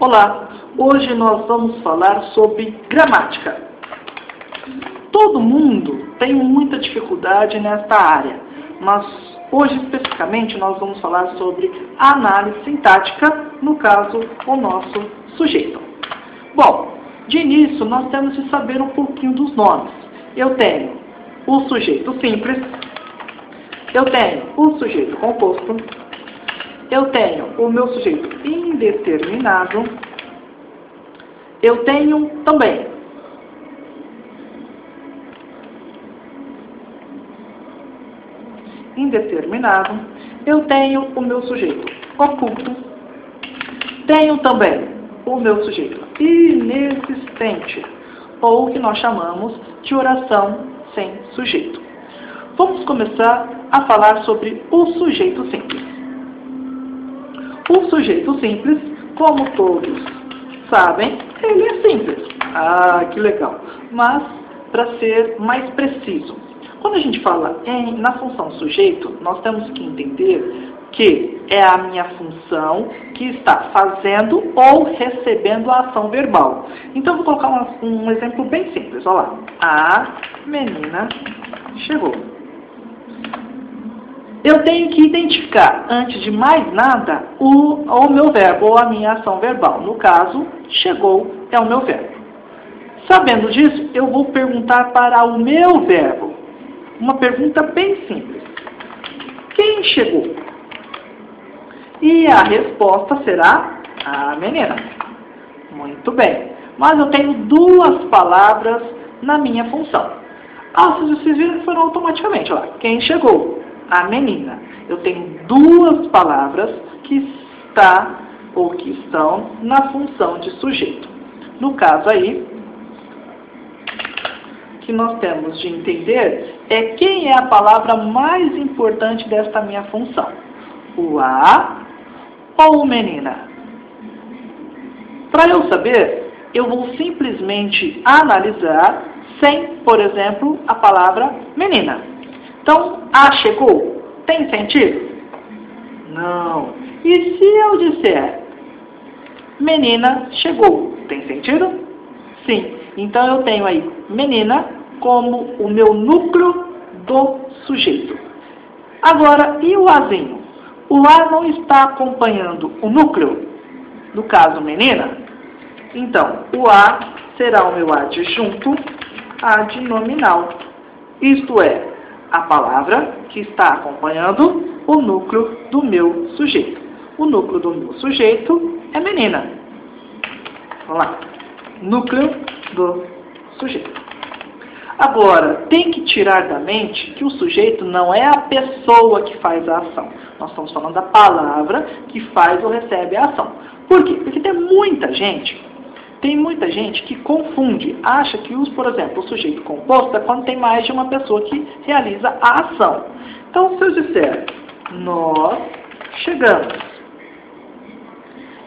Olá, hoje nós vamos falar sobre gramática. Todo mundo tem muita dificuldade nesta área, mas hoje especificamente nós vamos falar sobre análise sintática, no caso, o nosso sujeito. Bom, de início nós temos de saber um pouquinho dos nomes. Eu tenho o sujeito simples, eu tenho o sujeito composto, eu tenho o meu sujeito indeterminado, eu tenho também indeterminado, eu tenho o meu sujeito oculto, tenho também o meu sujeito inexistente, ou o que nós chamamos de oração sem sujeito. Vamos começar a falar sobre o sujeito simples. O sujeito simples, como todos sabem, ele é simples. Ah, que legal! Mas, para ser mais preciso, quando a gente fala na função sujeito, nós temos que entender que é a minha função que está fazendo ou recebendo a ação verbal. Então, vou colocar um exemplo bem simples. Olha lá. A menina chegou. Eu tenho que identificar, antes de mais nada, o meu verbo ou a minha ação verbal. No caso, chegou é o meu verbo. Sabendo disso, eu vou perguntar para o meu verbo. Uma pergunta bem simples. Quem chegou? E a resposta será a menina. Muito bem. Mas eu tenho duas palavras na minha função. Vocês viram que foram automaticamente. Ó, quem chegou? A menina. Eu tenho duas palavras que estão na função de sujeito. No caso aí, que nós temos de entender é quem é a palavra mais importante desta minha função. O a ou o menina? Para eu saber, eu vou simplesmente analisar sem, por exemplo, a palavra menina. Então, a chegou? Tem sentido? Não. E se eu disser menina chegou? Tem sentido? Sim. Então, eu tenho aí menina como o meu núcleo do sujeito. Agora, e o azinho? O a não está acompanhando o núcleo? No caso, menina? Então, o a será o meu adjunto adnominal. Isto é, a palavra que está acompanhando o núcleo do meu sujeito. O núcleo do meu sujeito é menina. Vamos lá. Núcleo do sujeito. Agora, tem que tirar da mente que o sujeito não é a pessoa que faz a ação. Nós estamos falando da palavra que faz ou recebe a ação. Por quê? Porque tem muita gente que confunde, acha que, por exemplo, o sujeito composto é quando tem mais de uma pessoa que realiza a ação. Então, se eu disser, nós chegamos,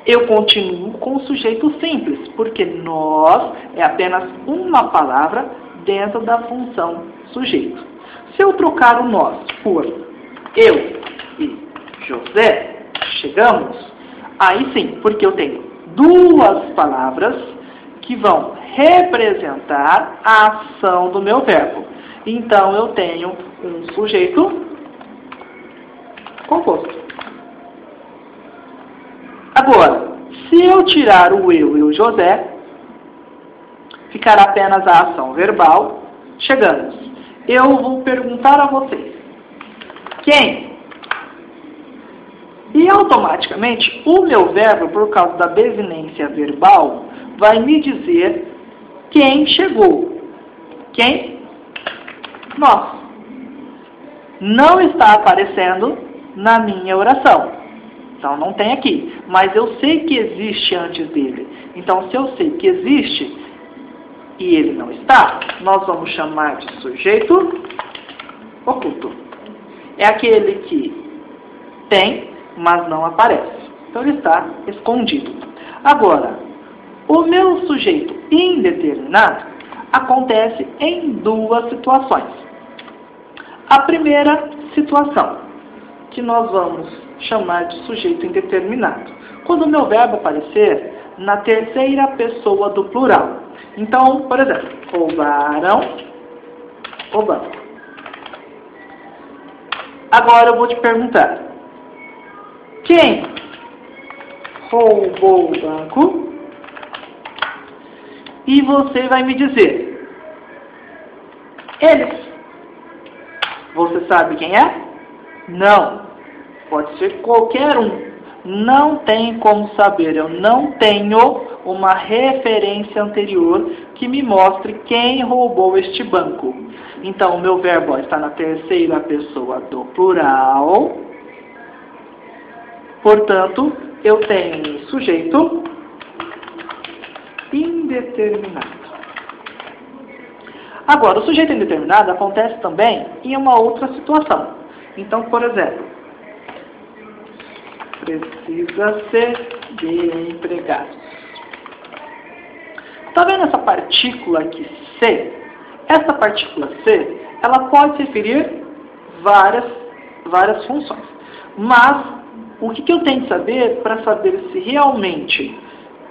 eu continuo com o sujeito simples, porque nós é apenas uma palavra dentro da função sujeito. Se eu trocar o nós por eu e José, chegamos, aí sim, porque eu tenho duas palavras que vão representar a ação do meu verbo. Então, eu tenho um sujeito composto. Agora, se eu tirar o eu e o José, ficará apenas a ação verbal. Chegamos. Eu vou perguntar a vocês. Quem? E automaticamente, o meu verbo, por causa da desinência verbal, vai me dizer quem chegou. Quem? Nós. Não está aparecendo na minha oração. Então, não tem aqui. Mas eu sei que existe antes dele. Então, se eu sei que existe e ele não está, nós vamos chamar de sujeito oculto. É aquele que tem, mas não aparece. Então, ele está escondido. Agora, o meu sujeito indeterminado acontece em duas situações. A primeira situação, que nós vamos chamar de sujeito indeterminado. Quando o meu verbo aparecer na terceira pessoa do plural. Então, por exemplo, roubaram o banco. Agora eu vou te perguntar. Quem roubou o banco? E você vai me dizer. Eles. Você sabe quem é? Não. Pode ser qualquer um. Não tem como saber. Eu não tenho uma referência anterior que me mostre quem roubou este banco. Então, o meu verbo está na terceira pessoa do plural. Portanto, eu tenho sujeito indeterminado. Agora, o sujeito indeterminado acontece também em uma outra situação. Então, por exemplo, precisa-se de empregados. Está vendo essa partícula aqui, se? Essa partícula se, ela pode se referir várias funções. Mas, o que eu tenho que saber para saber se realmente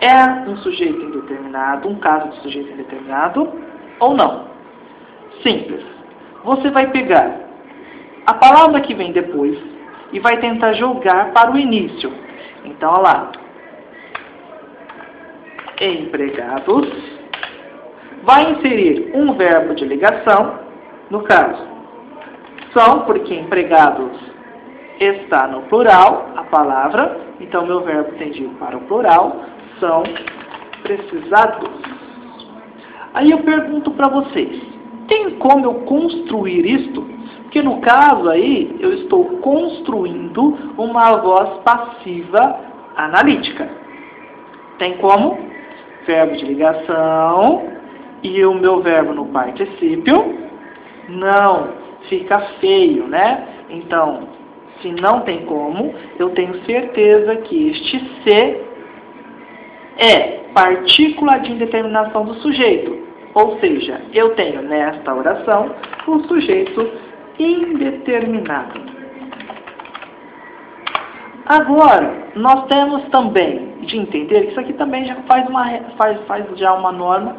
é um sujeito indeterminado, um caso de sujeito indeterminado, ou não? Simples. Você vai pegar a palavra que vem depois e vai tentar jogar para o início. Então, olha lá. Empregados. Vai inserir um verbo de ligação. No caso, são, porque empregados está no plural, a palavra. Então, meu verbo tendido para o plural são precisados. Aí eu pergunto para vocês. Tem como eu construir isto? Porque no caso aí, eu estou construindo uma voz passiva analítica. Tem como? Verbo de ligação e o meu verbo no particípio. Não, fica feio, né? Então, se não tem como, eu tenho certeza que este se é partícula de indeterminação do sujeito. Ou seja, eu tenho nesta oração o sujeito indeterminado. Agora, nós temos também de entender que isso aqui também já faz uma norma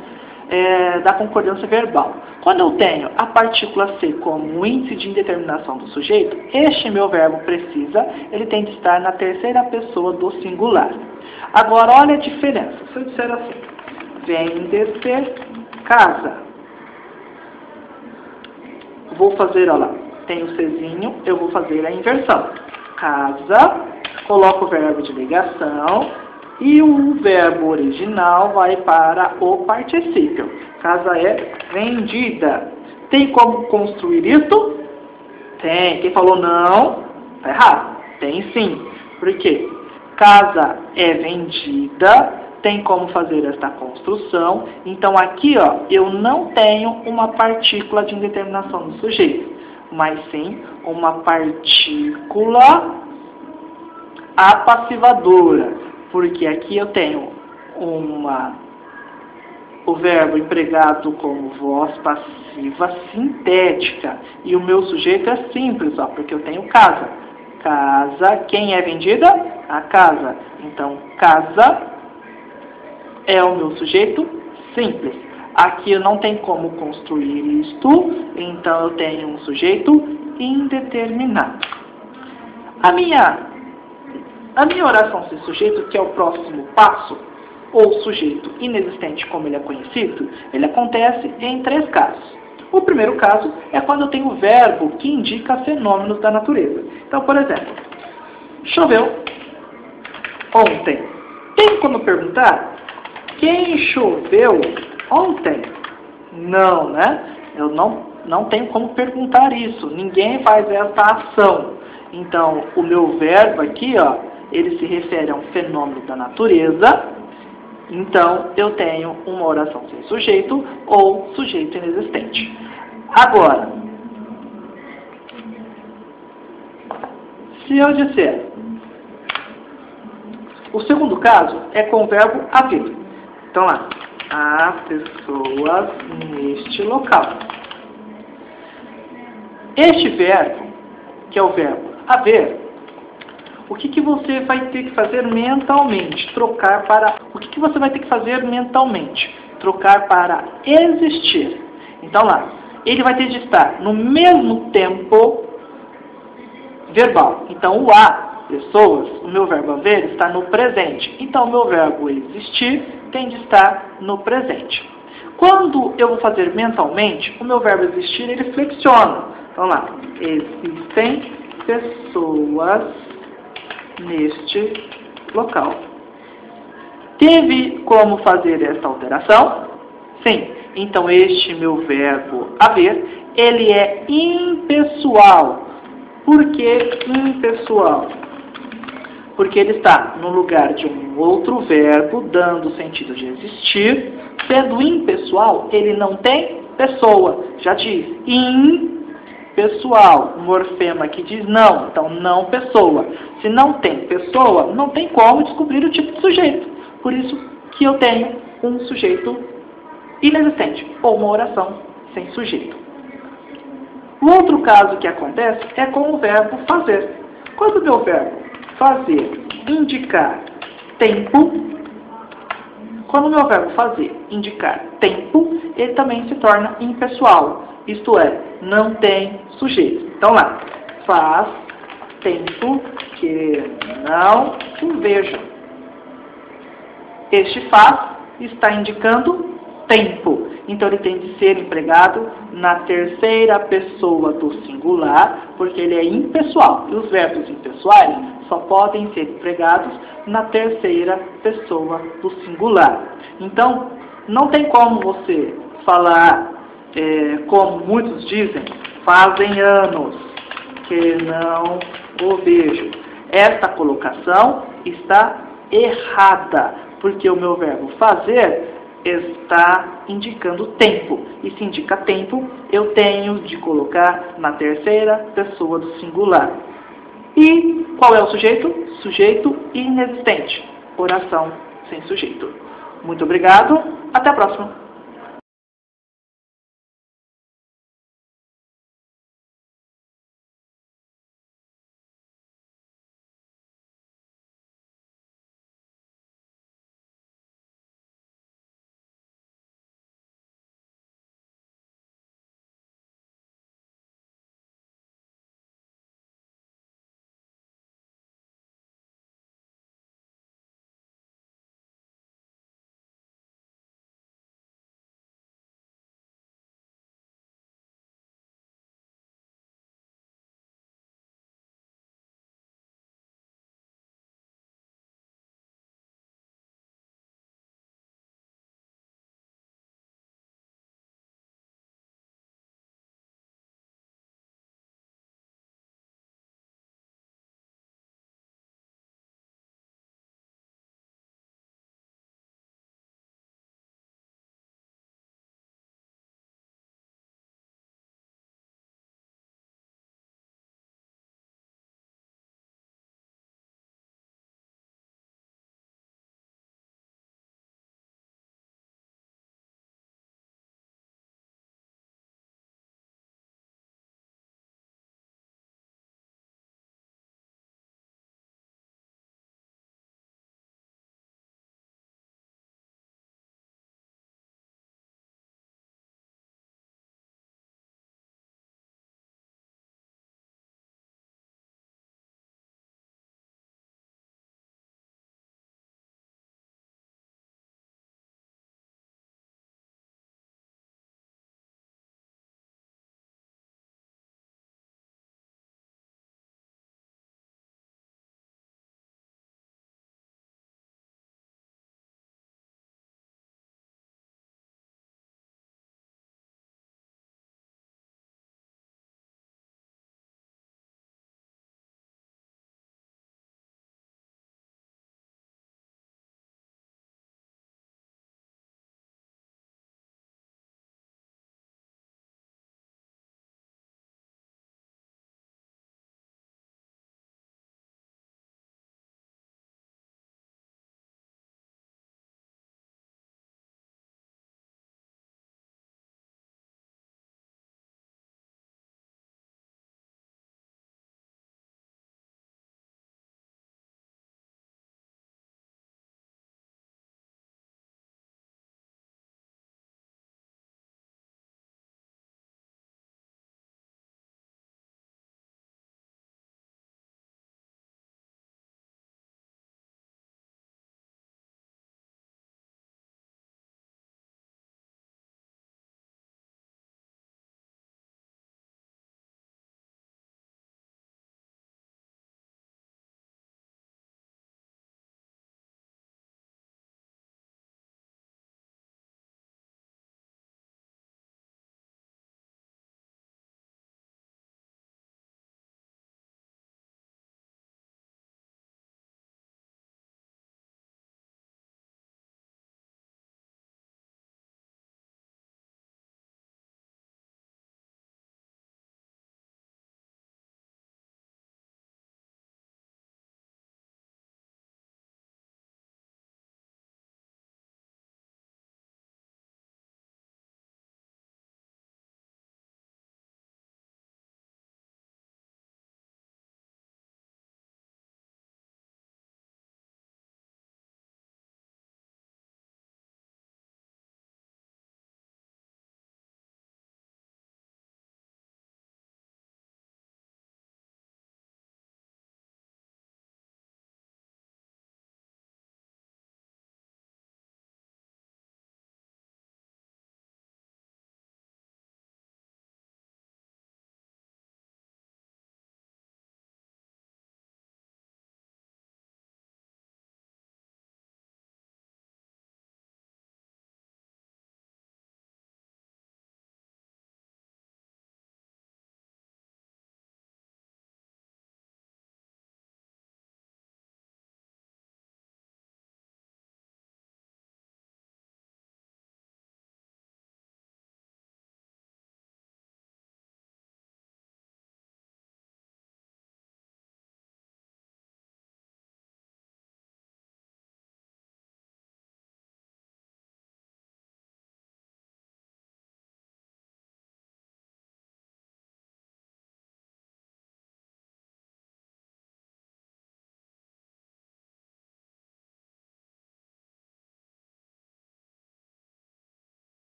da concordância verbal. Quando eu tenho a partícula se como índice de indeterminação do sujeito, este meu verbo precisa, ele tem que estar na terceira pessoa do singular. Agora, olha a diferença. Se eu disser assim, vem descer casa. Vou fazer, olha lá, tem o Czinho, eu vou fazer a inversão. Casa, coloco o verbo de ligação e o verbo original vai para o particípio. Casa é vendida. Tem como construir isso? Tem. Quem falou não, tá errado. Tem sim. Por quê? Casa é vendida. Tem como fazer esta construção. Então, aqui, ó, eu não tenho uma partícula de indeterminação do sujeito, mas sim uma partícula apassivadora, porque aqui eu tenho o verbo empregado como voz passiva sintética, e o meu sujeito é simples, ó, porque eu tenho casa. Casa, quem é vendida? A casa. Então, casa é o meu sujeito simples. Aqui eu não tenho como construir isto, então eu tenho um sujeito indeterminado. A minha oração sem sujeito, que é o próximo passo, ou sujeito inexistente como ele é conhecido, ele acontece em 3 casos. O primeiro caso é quando eu tenho o verbo que indica fenômenos da natureza. Então, por exemplo, choveu ontem. Tem como perguntar? Quem choveu ontem? Não, né? Eu não tenho como perguntar isso. Ninguém faz essa ação. Então, o meu verbo aqui, ó, ele se refere a um fenômeno da natureza. Então, eu tenho uma oração sem sujeito ou sujeito inexistente. Agora, se eu disser... O segundo caso é com o verbo haver. Então, lá, há pessoas neste local. Este verbo, que é o verbo haver, o que você vai ter que fazer mentalmente? Trocar para o que você vai ter que fazer mentalmente? Trocar para existir. Então lá, ele vai ter de estar no mesmo tempo verbal. Então o a, pessoas, o meu verbo haver está no presente. Então o meu verbo existir tem de estar no presente. Quando eu vou fazer mentalmente, o meu verbo existir, ele flexiona. Então lá, existem pessoas neste local. Teve como fazer esta alteração? Sim. Então este meu verbo haver, ele é impessoal. Por que impessoal? Porque ele está no lugar de um outro verbo, dando o sentido de existir. Sendo impessoal, ele não tem pessoa. Já diz impessoal. O morfema que diz não. Então, não pessoa. Se não tem pessoa, não tem como descobrir o tipo de sujeito. Por isso que eu tenho um sujeito inexistente, ou uma oração sem sujeito. O outro caso que acontece é com o verbo fazer. Quando o meu verbo fazer indicar tempo, quando o meu verbo fazer indicar tempo, ele também se torna impessoal. Isto é, não tem sujeito. Então lá, faz tempo que não o vejo. Este faz está indicando tempo. Então ele tem de ser empregado na terceira pessoa do singular, porque ele é impessoal. E os verbos impessoais só podem ser empregados na terceira pessoa do singular. Então, não tem como você falar, como muitos dizem, fazem anos que não o vejo. Esta colocação está errada, porque o meu verbo fazer está indicando tempo. E se indica tempo, eu tenho de colocar na terceira pessoa do singular. E qual é o sujeito? Sujeito inexistente. Oração sem sujeito. Muito obrigado. Até a próxima.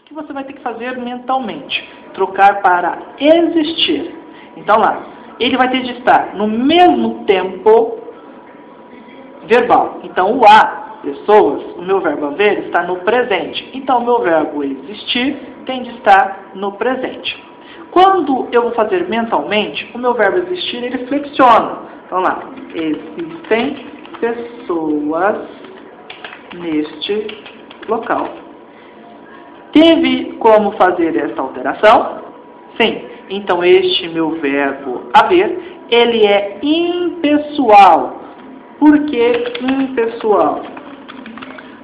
que você vai ter que fazer mentalmente. Trocar para existir. Então lá, ele vai ter de estar no mesmo tempo verbal. Então o a, pessoas, o meu verbo haver está no presente. Então o meu verbo existir tem de estar no presente. Quando eu vou fazer mentalmente, o meu verbo existir, ele flexiona. Então lá, existem pessoas neste local. Teve como fazer esta alteração? Sim. Então este meu verbo haver, ele é impessoal. Por que impessoal?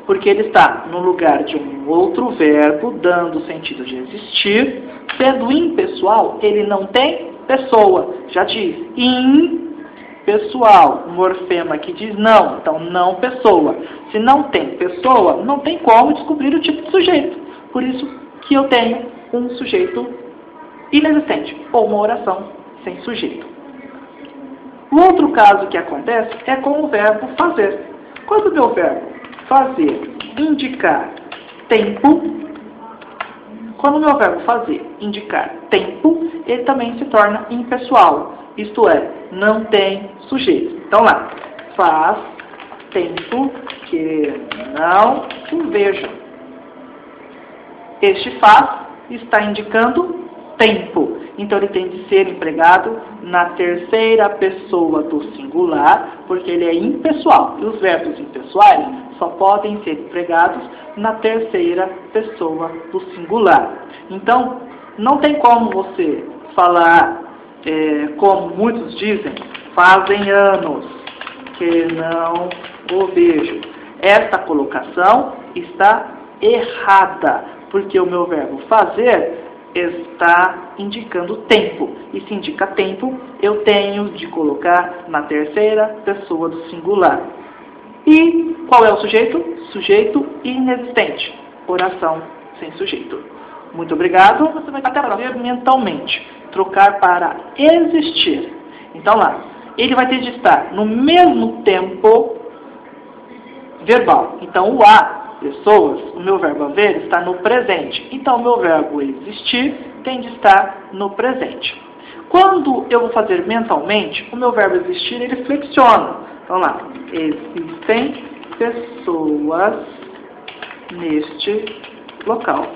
Porque ele está no lugar de um outro verbo, dando o sentido de existir. Sendo impessoal, ele não tem pessoa. Já diz impessoal. O morfema que diz não. Então, não pessoa. Se não tem pessoa, não tem como descobrir o tipo de sujeito. Por isso que eu tenho um sujeito inexistente, ou uma oração sem sujeito. O outro caso que acontece é com o verbo fazer. Quando o meu verbo fazer indicar tempo, quando o meu verbo fazer indicar tempo, ele também se torna impessoal. Isto é, não tem sujeito. Então lá, faz tempo que não o vejo. Este faz está indicando tempo. Então ele tem de ser empregado na terceira pessoa do singular, porque ele é impessoal. E os verbos impessoais só podem ser empregados na terceira pessoa do singular. Então, não tem como você falar, como muitos dizem, fazem anos que não o vejo. Esta colocação está errada, porque o meu verbo fazer está indicando tempo. E se indica tempo, eu tenho de colocar na terceira pessoa do singular. E qual é o sujeito? Sujeito inexistente. Oração sem sujeito. Muito obrigado. Você vai até fazer mentalmente. Trocar para existir. Então lá, ele vai ter de estar no mesmo tempo verbal. Então o a, pessoas, o meu verbo haver está no presente. Então o meu verbo existir tem de estar no presente. Quando eu vou fazer mentalmente, o meu verbo existir, ele flexiona. Então lá, existem pessoas neste local.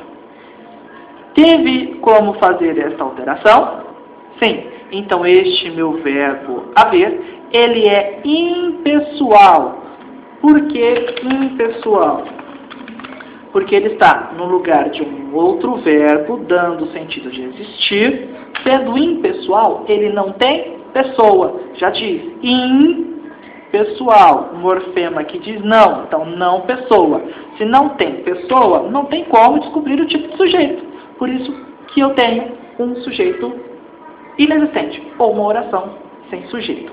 Teve como fazer esta alteração? Sim. Então este meu verbo haver, ele é impessoal. Por que impessoal? Porque ele está no lugar de um outro verbo, dando o sentido de existir. Sendo impessoal, ele não tem pessoa. Já diz impessoal. O morfema que diz não. Então, não pessoa. Se não tem pessoa, não tem como descobrir o tipo de sujeito. Por isso que eu tenho um sujeito inexistente, ou uma oração sem sujeito.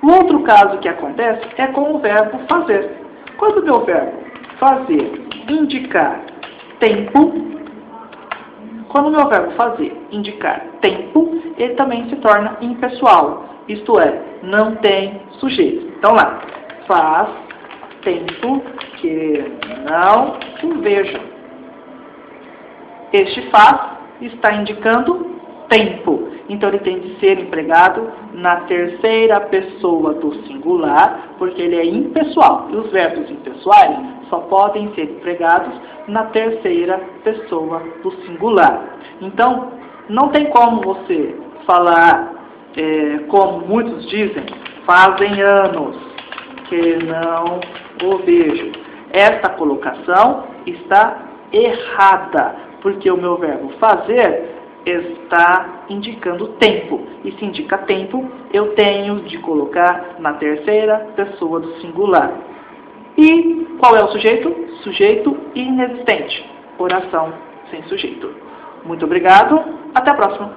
O outro caso que acontece é com o verbo fazer. Quando o meu verbo fazer indicar tempo, quando o meu verbo fazer indicar tempo, ele também se torna impessoal. Isto é, não tem sujeito. Então lá, faz tempo que não o vejo. Este faz está indicando tempo. Então ele tem de ser empregado na terceira pessoa do singular, porque ele é impessoal. E os verbos impessoais só podem ser empregados na terceira pessoa do singular. Então, não tem como você falar, como muitos dizem, fazem anos que não o vejo. Esta colocação está errada, porque o meu verbo fazer está indicando tempo. E se indica tempo, eu tenho de colocar na terceira pessoa do singular. E qual é o sujeito? Sujeito inexistente. Oração sem sujeito. Muito obrigado. Até a próxima.